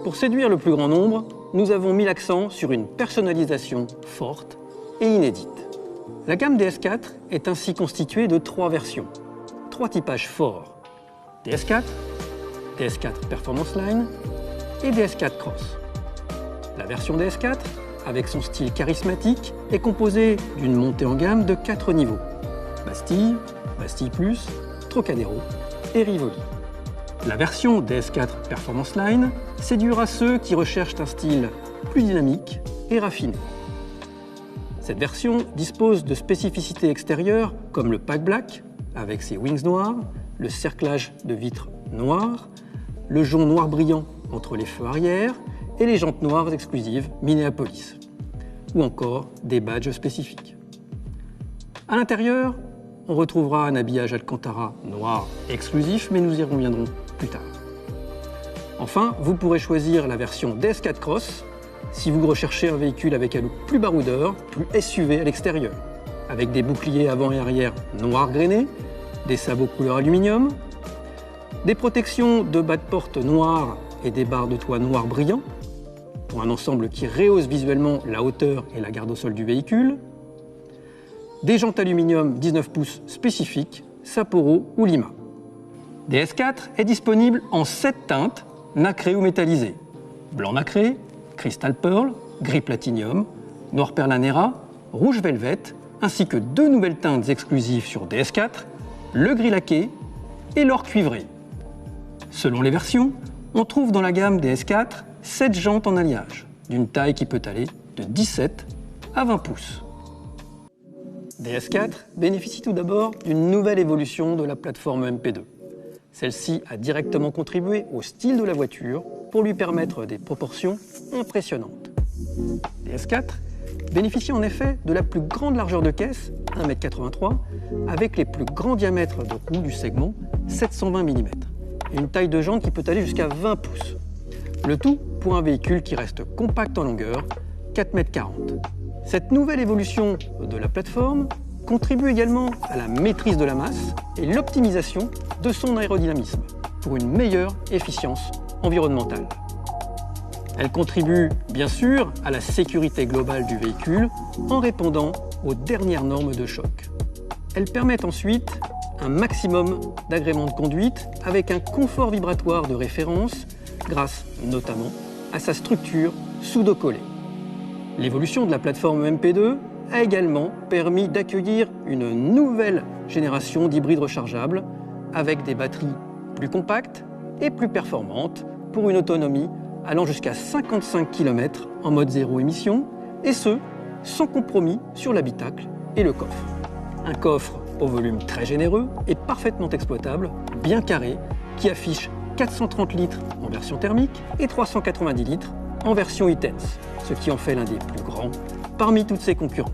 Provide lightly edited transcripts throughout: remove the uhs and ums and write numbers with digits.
Pour séduire le plus grand nombre, nous avons mis l'accent sur une personnalisation forte et inédite. La gamme DS4 est ainsi constituée de 3 versions, 3 typages forts: DS4, DS4 Performance Line et DS4 Cross. La version DS4, avec son style charismatique, est composée d'une montée en gamme de 4 niveaux: Bastille, Bastille Plus, Trocadéro et Rivoli. La version DS4 Performance Line séduira ceux qui recherchent un style plus dynamique et raffiné. Cette version dispose de spécificités extérieures comme le pack black avec ses wings noirs, le cerclage de vitres noires, le jonc noir brillant entre les feux arrière et les jantes noires exclusives Minneapolis, ou encore des badges spécifiques. À l'intérieur, on retrouvera un habillage Alcantara noir exclusif, mais nous y reviendrons plus tard. Enfin, vous pourrez choisir la version DS4 Cross si vous recherchez un véhicule avec un look plus baroudeur, plus SUV à l'extérieur, avec des boucliers avant et arrière noir grainé, des sabots couleur aluminium, des protections de bas de porte noires et des barres de toit noir brillants, pour un ensemble qui rehausse visuellement la hauteur et la garde au sol du véhicule, des jantes aluminium 19 pouces spécifiques, Sapporo ou Lima. DS4 est disponible en 7 teintes, nacrées ou métallisées: blanc nacré, Crystal Pearl, gris platinium, noir perlanera, rouge velvet, ainsi que 2 nouvelles teintes exclusives sur DS4, le gris laqué et l'or cuivré. Selon les versions, on trouve dans la gamme DS4 7 jantes en alliage, d'une taille qui peut aller de 17 à 20 pouces. DS4 bénéficie tout d'abord d'une nouvelle évolution de la plateforme MP2. Celle-ci a directement contribué au style de la voiture pour lui permettre des proportions impressionnantes. DS4 bénéficie en effet de la plus grande largeur de caisse, 1,83 m, avec les plus grands diamètres de roues du segment, 720 mm, et une taille de jante qui peut aller jusqu'à 20 pouces. Le tout pour un véhicule qui reste compact en longueur, 4,40 m. Cette nouvelle évolution de la plateforme contribue également à la maîtrise de la masse et l'optimisation de son aérodynamisme pour une meilleure efficience environnementale. Elle contribue bien sûr à la sécurité globale du véhicule en répondant aux dernières normes de choc. Elle permet ensuite un maximum d'agréments de conduite avec un confort vibratoire de référence grâce notamment à sa structure pseudo-collée. L'évolution de la plateforme MP2 a également permis d'accueillir une nouvelle génération d'hybrides rechargeables avec des batteries plus compactes et plus performantes pour une autonomie allant jusqu'à 55 km en mode zéro émission, et ce, sans compromis sur l'habitacle et le coffre. Un coffre au volume très généreux et parfaitement exploitable, bien carré, qui affiche 430 litres en version thermique et 390 litres en version e-Tense, ce qui en fait l'un des plus grands parmi toutes ses concurrentes.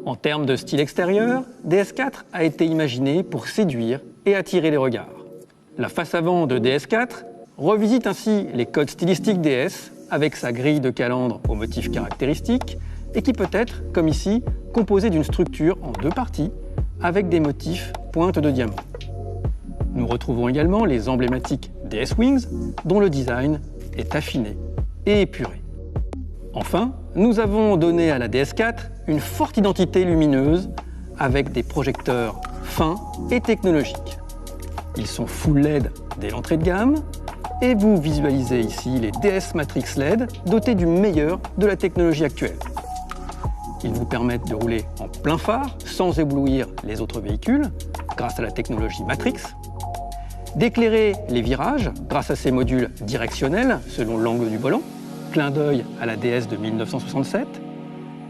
En termes de style extérieur, DS4 a été imaginé pour séduire et attirer les regards. La face avant de DS4 revisite ainsi les codes stylistiques DS avec sa grille de calandre aux motifs caractéristiques et qui peut être, comme ici, composée d'une structure en 2 parties avec des motifs pointe de diamant. Nous retrouvons également les emblématiques DS Wings dont le design est affiné et épuré. Enfin, nous avons donné à la DS4 une forte identité lumineuse avec des projecteurs fins et technologiques. Ils sont full LED dès l'entrée de gamme et vous visualisez ici les DS Matrix LED dotés du meilleur de la technologie actuelle. Ils vous permettent de rouler en plein phare sans éblouir les autres véhicules grâce à la technologie Matrix, d'éclairer les virages grâce à ces modules directionnels selon l'angle du volant, clin d'œil à la DS de 1967,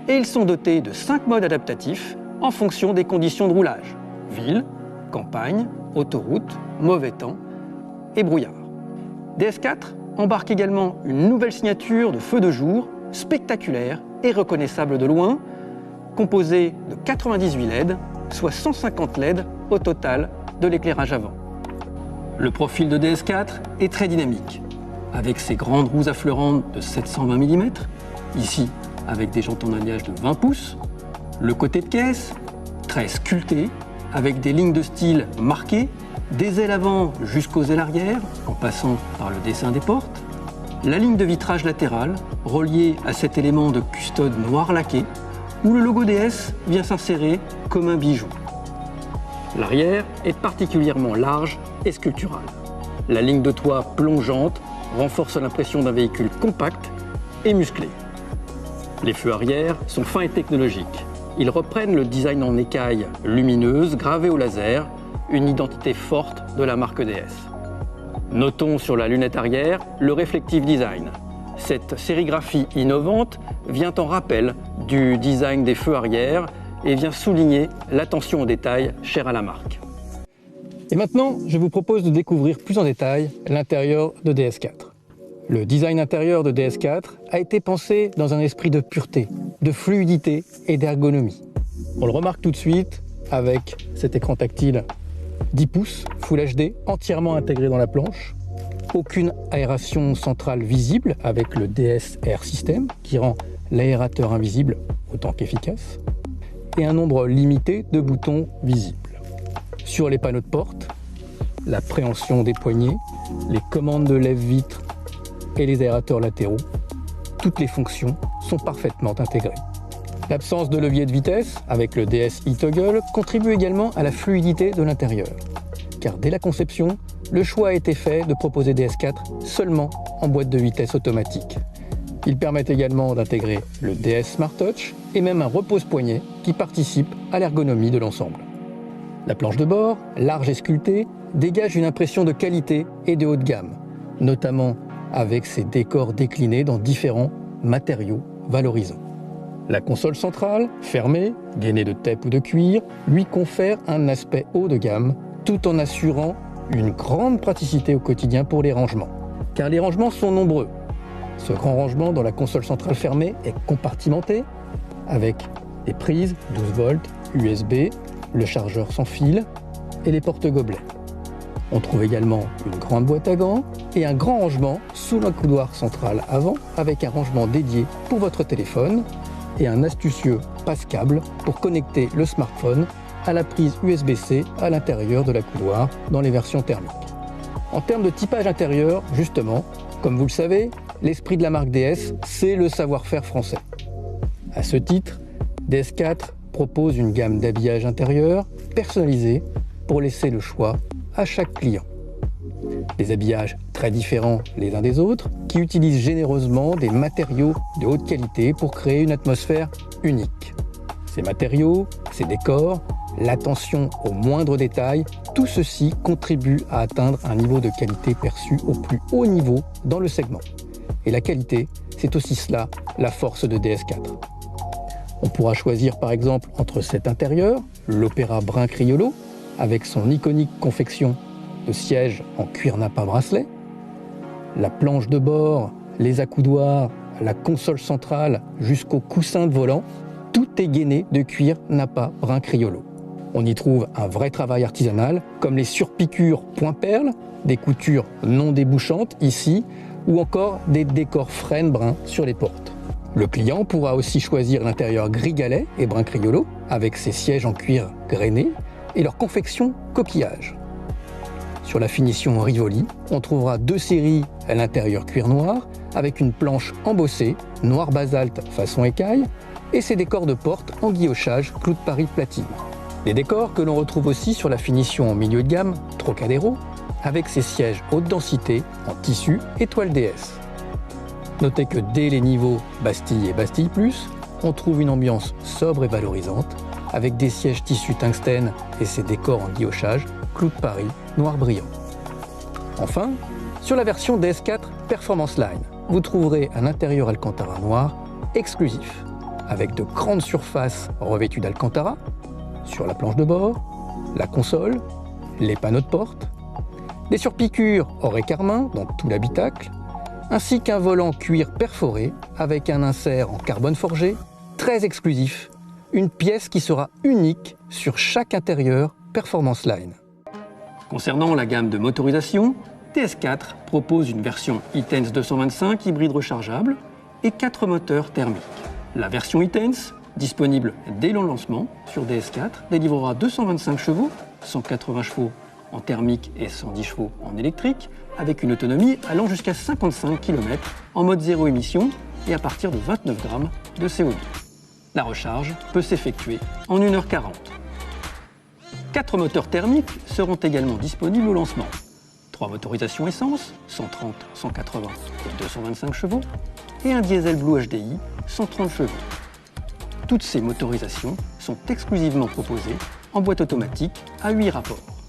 et ils sont dotés de 5 modes adaptatifs en fonction des conditions de roulage: ville, campagne, autoroute, mauvais temps et brouillard. DS4 embarque également une nouvelle signature de feux de jour spectaculaire et reconnaissable de loin, composée de 98 LED, soit 150 LED au total de l'éclairage avant. Le profil de DS4 est très dynamique, avec ses grandes roues affleurantes de 720 mm, ici avec des jantes en alliage de 20 pouces, le côté de caisse, très sculpté, avec des lignes de style marquées, des ailes avant jusqu'aux ailes arrière, en passant par le dessin des portes, la ligne de vitrage latérale reliée à cet élément de custode noir laqué où le logo DS vient s'insérer comme un bijou. L'arrière est particulièrement large et sculptural. La ligne de toit plongeante renforce l'impression d'un véhicule compact et musclé. Les feux arrière sont fins et technologiques. Ils reprennent le design en écailles lumineuses gravées au laser, une identité forte de la marque DS. Notons sur la lunette arrière le reflective design. Cette sérigraphie innovante vient en rappel du design des feux arrière et vient souligner l'attention aux détails chère à la marque. Et maintenant, je vous propose de découvrir plus en détail l'intérieur de DS4. Le design intérieur de DS4 a été pensé dans un esprit de pureté, de fluidité et d'ergonomie. On le remarque tout de suite avec cet écran tactile 10 pouces Full HD entièrement intégré dans la planche, aucune aération centrale visible avec le DS Air System qui rend l'aérateur invisible autant qu'efficace, et un nombre limité de boutons visibles. Sur les panneaux de porte, la préhension des poignées, les commandes de lève-vitre et les aérateurs latéraux, toutes les fonctions sont parfaitement intégrées. L'absence de levier de vitesse avec le DS e-Toggle contribue également à la fluidité de l'intérieur, car dès la conception, le choix a été fait de proposer DS4 seulement en boîte de vitesse automatique. Ils permettent également d'intégrer le DS Smart Touch et même un repose-poignet qui participe à l'ergonomie de l'ensemble. La planche de bord, large et sculptée, dégage une impression de qualité et de haut de gamme, notamment avec ses décors déclinés dans différents matériaux valorisants. La console centrale, fermée, gainée de tape ou de cuir, lui confère un aspect haut de gamme, tout en assurant une grande praticité au quotidien pour les rangements. Car les rangements sont nombreux. Ce grand rangement dans la console centrale fermée est compartimenté, avec des prises 12 volts, USB, le chargeur sans fil et les porte-gobelets. On trouve également une grande boîte à gants et un grand rangement sous le coudoir central avant avec un rangement dédié pour votre téléphone et un astucieux passe-câble pour connecter le smartphone à la prise USB-C à l'intérieur de la coudoir dans les versions thermiques. En termes de typage intérieur, justement, comme vous le savez, l'esprit de la marque DS, c'est le savoir-faire français. À ce titre, DS4 propose une gamme d'habillage intérieur personnalisée pour laisser le choix à chaque client. Des habillages très différents les uns des autres qui utilisent généreusement des matériaux de haute qualité pour créer une atmosphère unique. Ces matériaux, ces décors, l'attention aux moindres détails, tout ceci contribue à atteindre un niveau de qualité perçu au plus haut niveau dans le segment. Et la qualité, c'est aussi cela, la force de DS4. On pourra choisir par exemple entre cet intérieur, l'Opéra brun Criollo, avec son iconique confection de sièges en cuir nappa bracelet, la planche de bord, les accoudoirs, la console centrale jusqu'au coussin de volant, tout est gainé de cuir nappa brun Criollo. On y trouve un vrai travail artisanal, comme les surpiqûres point-perle, des coutures non débouchantes ici, ou encore des décors frênes bruns sur les portes. Le client pourra aussi choisir l'intérieur gris galet et brun Criollo, avec ses sièges en cuir grainé et leur confection coquillage. Sur la finition Rivoli, on trouvera deux séries à l'intérieur cuir noir, avec une planche embossée, noir basalte façon écaille, et ses décors de porte en guillochage clou de Paris platine. Des décors que l'on retrouve aussi sur la finition en milieu de gamme Trocadéro, avec ses sièges haute densité en tissu et toile DS. Notez que dès les niveaux Bastille et Bastille Plus, on trouve une ambiance sobre et valorisante, avec des sièges tissu tungstène et ses décors en guillochage clou de Paris noir brillant. Enfin, sur la version DS4 Performance Line, vous trouverez un intérieur Alcantara noir exclusif, avec de grandes surfaces revêtues d'Alcantara, sur la planche de bord, la console, les panneaux de porte, des surpiqûres or et carmin dans tout l'habitacle, ainsi qu'un volant cuir perforé avec un insert en carbone forgé, très exclusif, une pièce qui sera unique sur chaque intérieur Performance Line. Concernant la gamme de motorisation, DS4 propose une version e-Tense 225 hybride rechargeable et 4 moteurs thermiques. La version e-Tense, disponible dès le lancement sur DS4, délivrera 225 chevaux, 180 chevaux en thermique et 110 chevaux en électrique, avec une autonomie allant jusqu'à 55 km en mode zéro émission et à partir de 29 grammes de CO2. La recharge peut s'effectuer en 1h40. 4 moteurs thermiques seront également disponibles au lancement. 3 motorisations essence, 130, 180 et 225 chevaux, et un diesel Blue HDI, 130 chevaux. Toutes ces motorisations sont exclusivement proposées en boîte automatique à 8 rapports.